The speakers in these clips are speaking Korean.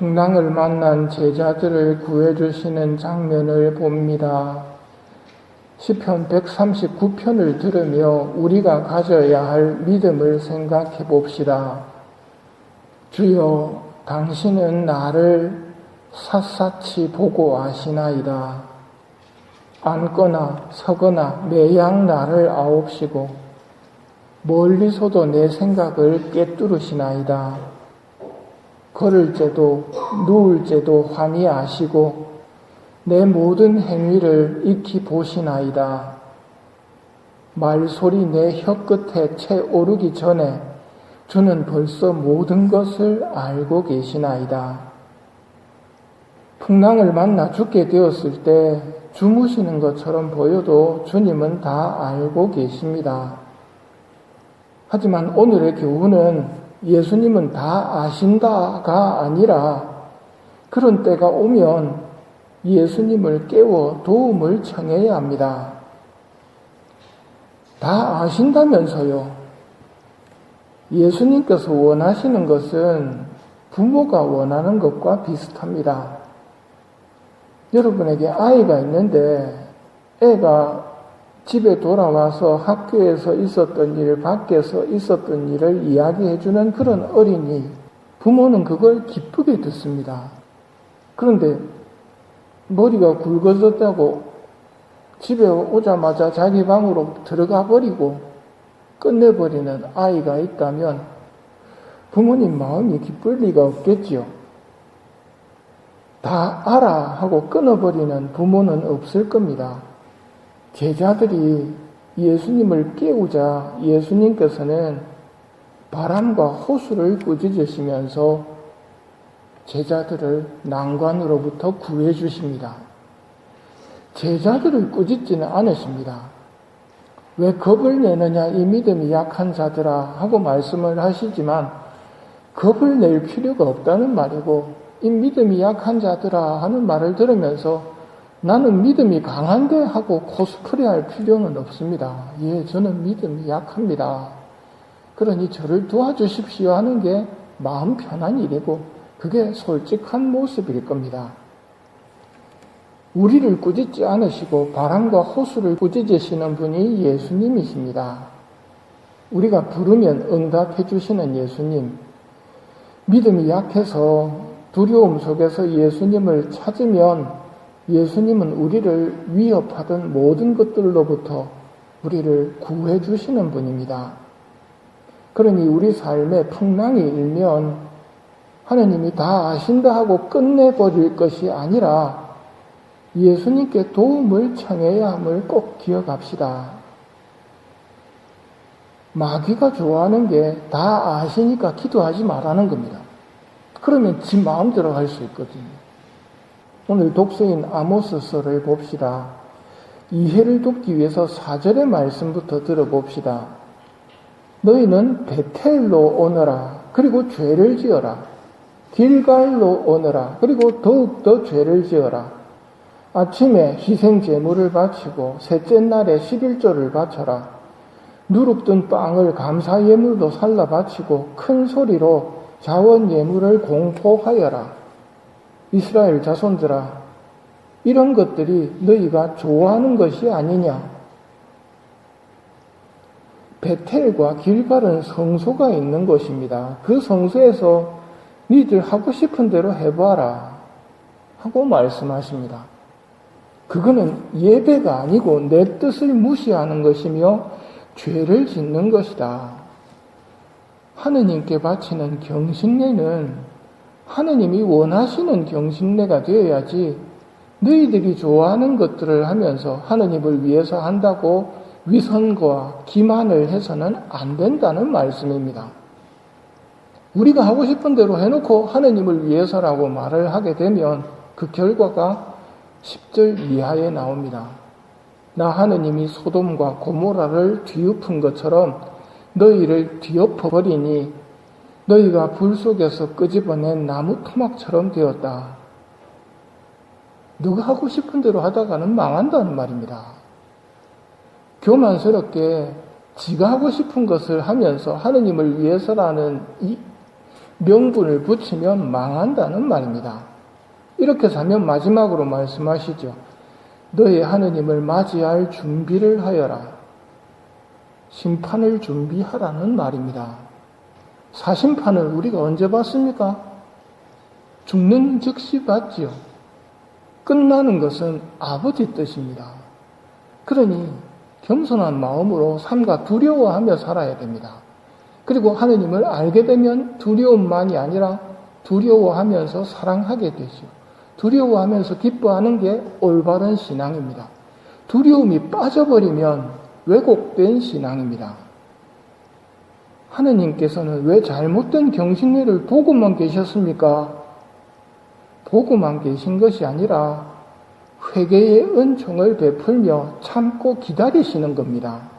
풍랑을 만난 제자들을 구해주시는 장면을 봅니다. 시편 139편을 들으며 우리가 가져야 할 믿음을 생각해 봅시다. 주여, 당신은 나를 샅샅이 보고 아시나이다. 앉거나 서거나 매양 나를 아옵시고 멀리서도 내 생각을 꿰뚫으시나이다. 걸을 때도 누울 때도 환히 아시고 내 모든 행위를 익히 보시나이다. 말소리 내 혀끝에 채 오르기 전에 주는 벌써 모든 것을 알고 계시나이다. 풍랑을 만나 죽게 되었을 때 주무시는 것처럼 보여도 주님은 다 알고 계십니다. 하지만 오늘의 교훈은 예수님은 다 아신다가 아니라 그런 때가 오면 예수님을 깨워 도움을 청해야 합니다. 다 아신다면서요. 예수님께서 원하시는 것은 부모가 원하는 것과 비슷합니다. 여러분에게 아이가 있는데 애가 집에 돌아와서 학교에서 있었던 일, 밖에서 있었던 일을 이야기해주는 그런 어린이, 부모는 그걸 기쁘게 듣습니다. 그런데 머리가 굵어졌다고 집에 오자마자 자기 방으로 들어가 버리고 끝내버리는 아이가 있다면 부모님 마음이 기쁠 리가 없겠지요. 다 알아 하고 끊어버리는 부모는 없을 겁니다. 제자들이 예수님을 깨우자 예수님께서는 바람과 호수를 꾸짖으시면서 제자들을 난관으로부터 구해 주십니다. 제자들을 꾸짖지는 않으십니다. 왜 겁을 내느냐 이 믿음이 약한 자들아 하고 말씀을 하시지만 겁을 낼 필요가 없다는 말이고 이 믿음이 약한 자들아 하는 말을 들으면서 나는 믿음이 강한데 하고 코스프레 할 필요는 없습니다. 예, 저는 믿음이 약합니다. 그러니 저를 도와주십시오 하는 게 마음 편한 일이고 그게 솔직한 모습일 겁니다. 우리를 꾸짖지 않으시고 바람과 호수를 꾸짖으시는 분이 예수님이십니다. 우리가 부르면 응답해 주시는 예수님. 믿음이 약해서 두려움 속에서 예수님을 찾으면 예수님은 우리를 위협하던 모든 것들로부터 우리를 구해 주시는 분입니다. 그러니 우리 삶에 풍랑이 일면 하나님이 다 아신다 하고 끝내버릴 것이 아니라 예수님께 도움을 청해야 함을 꼭 기억합시다. 마귀가 좋아하는 게 다 아시니까 기도하지 말라는 겁니다. 그러면 지 마음대로 할 수 있거든요. 오늘 독서인 아모스서를 봅시다. 이해를 돕기 위해서 4절의 말씀부터 들어봅시다. 너희는 베텔로 오너라. 그리고 죄를 지어라. 길갈로 오너라. 그리고 더욱더 죄를 지어라. 아침에 희생 제물을 바치고 셋째 날에 11조를 바쳐라. 누룩든 빵을 감사 예물로 살라 바치고 큰 소리로 자원 예물을 공포하여라. 이스라엘 자손들아, 이런 것들이 너희가 좋아하는 것이 아니냐? 베텔과 길갈은 성소가 있는 곳입니다. 그 성소에서 니들 하고 싶은 대로 해봐라 하고 말씀하십니다. 그거는 예배가 아니고 내 뜻을 무시하는 것이며 죄를 짓는 것이다. 하느님께 바치는 경신례는 하느님이 원하시는 경신례가 되어야지 너희들이 좋아하는 것들을 하면서 하느님을 위해서 한다고 위선과 기만을 해서는 안 된다는 말씀입니다. 우리가 하고 싶은 대로 해놓고 하느님을 위해서라고 말을 하게 되면 그 결과가 10절 이하에 나옵니다. 나 하느님이 소돔과 고모라를 뒤엎은 것처럼 너희를 뒤엎어버리니 너희가 불 속에서 끄집어낸 나무 토막처럼 되었다. 누가 하고 싶은 대로 하다가는 망한다는 말입니다. 교만스럽게 지가 하고 싶은 것을 하면서 하느님을 위해서라는 이 명분을 붙이면 망한다는 말입니다. 이렇게 살면 마지막으로 말씀하시죠. 너의 하느님을 맞이할 준비를 하여라. 심판을 준비하라는 말입니다. 사심판을 우리가 언제 받습니까? 죽는 즉시 받지요. 끝나는 것은 아버지 뜻입니다. 그러니 겸손한 마음으로 삼가 두려워하며 살아야 됩니다. 그리고 하느님을 알게 되면 두려움만이 아니라 두려워하면서 사랑하게 되죠. 두려워하면서 기뻐하는 게 올바른 신앙입니다. 두려움이 빠져버리면 왜곡된 신앙입니다. 하느님께서는 왜 잘못된 경신례를 보고만 계셨습니까? 보고만 계신 것이 아니라 회개의 은총을 베풀며 참고 기다리시는 겁니다.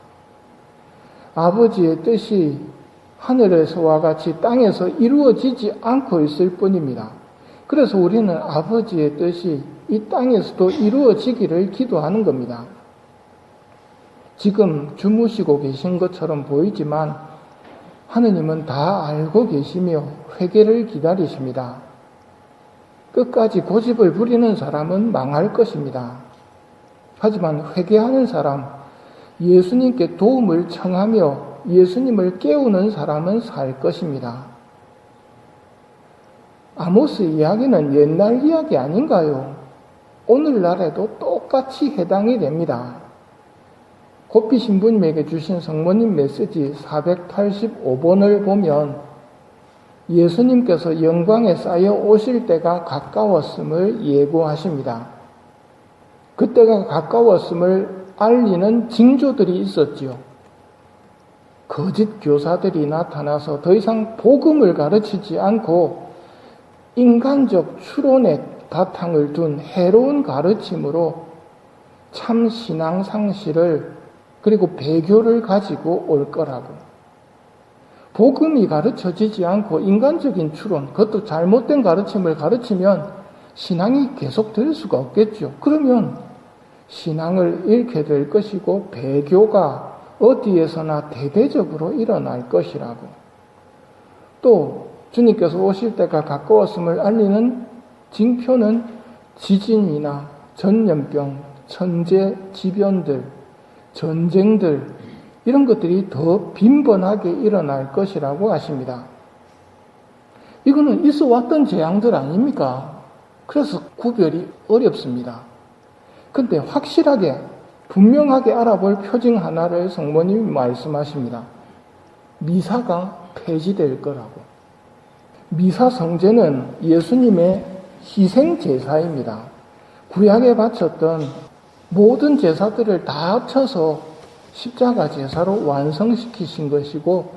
아버지의 뜻이 하늘에서와 같이 땅에서 이루어지지 않고 있을 뿐입니다. 그래서 우리는 아버지의 뜻이 이 땅에서도 이루어지기를 기도하는 겁니다. 지금 주무시고 계신 것처럼 보이지만 하느님은 다 알고 계시며 회개를 기다리십니다. 끝까지 고집을 부리는 사람은 망할 것입니다. 하지만 회개하는 사람, 예수님께 도움을 청하며 예수님을 깨우는 사람은 살 것입니다. 아모스 이야기는 옛날 이야기 아닌가요? 오늘날에도 똑같이 해당이 됩니다. 고피 신부님에게 주신 성모님 메시지 485번을 보면 예수님께서 영광에 쌓여 오실 때가 가까웠음을 예고하십니다. 그때가 가까웠음을 알리는 징조들이 있었지요. 거짓 교사들이 나타나서 더 이상 복음을 가르치지 않고 인간적 추론에 바탕을 둔 해로운 가르침으로 참 신앙 상실을 그리고 배교를 가지고 올 거라고. 복음이 가르쳐지지 않고 인간적인 추론, 그것도 잘못된 가르침을 가르치면 신앙이 계속될 수가 없겠죠. 그러면 신앙을 잃게 될 것이고 배교가 어디에서나 대대적으로 일어날 것이라고. 또 주님께서 오실 때가 가까웠음을 알리는 징표는 지진이나 전염병, 천재 지변들, 전쟁들 이런 것들이 더 빈번하게 일어날 것이라고 하십니다. 이거는 있어 왔던 재앙들 아닙니까? 그래서 구별이 어렵습니다. 근데 확실하게 분명하게 알아볼 표징 하나를 성모님이 말씀하십니다. 미사가 폐지될 거라고. 미사 성제는 예수님의 희생 제사입니다. 구약에 바쳤던 모든 제사들을 다 합쳐서 십자가 제사로 완성시키신 것이고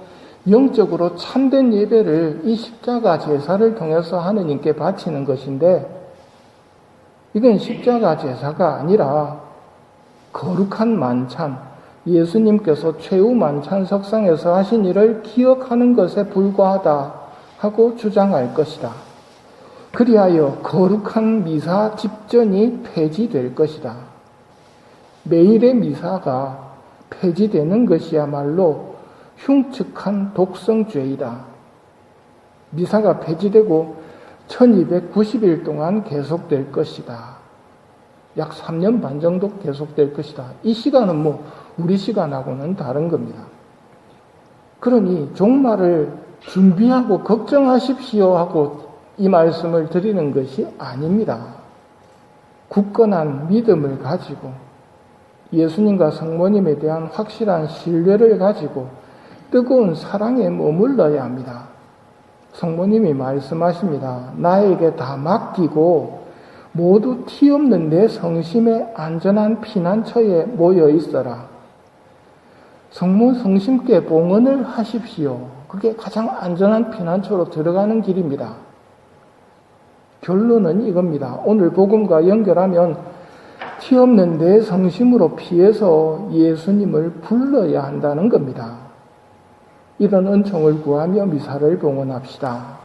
영적으로 참된 예배를 이 십자가 제사를 통해서 하느님께 바치는 것인데 이건 십자가 제사가 아니라 거룩한 만찬, 예수님께서 최후 만찬 석상에서 하신 일을 기억하는 것에 불과하다 하고 주장할 것이다. 그리하여 거룩한 미사 집전이 폐지될 것이다. 매일의 미사가 폐지되는 것이야말로 흉측한 독성죄이다. 미사가 폐지되고 1290일 동안 계속될 것이다. 약 3년 반 정도 계속될 것이다. 이 시간은 우리 시간하고는 다른 겁니다. 그러니 종말을 준비하고 걱정하십시오 하고 이 말씀을 드리는 것이 아닙니다. 굳건한 믿음을 가지고 예수님과 성모님에 대한 확실한 신뢰를 가지고 뜨거운 사랑에 머물러야 합니다. 성모님이 말씀하십니다. 나에게 다 맡기고 모두 티 없는 내 성심의 안전한 피난처에 모여 있어라. 성모 성심께 봉헌을 하십시오. 그게 가장 안전한 피난처로 들어가는 길입니다. 결론은 이겁니다. 오늘 복음과 연결하면 티 없는 내 성심으로 피해서 예수님을 불러야 한다는 겁니다. 이런 은총을 구하며 미사를 봉헌합시다.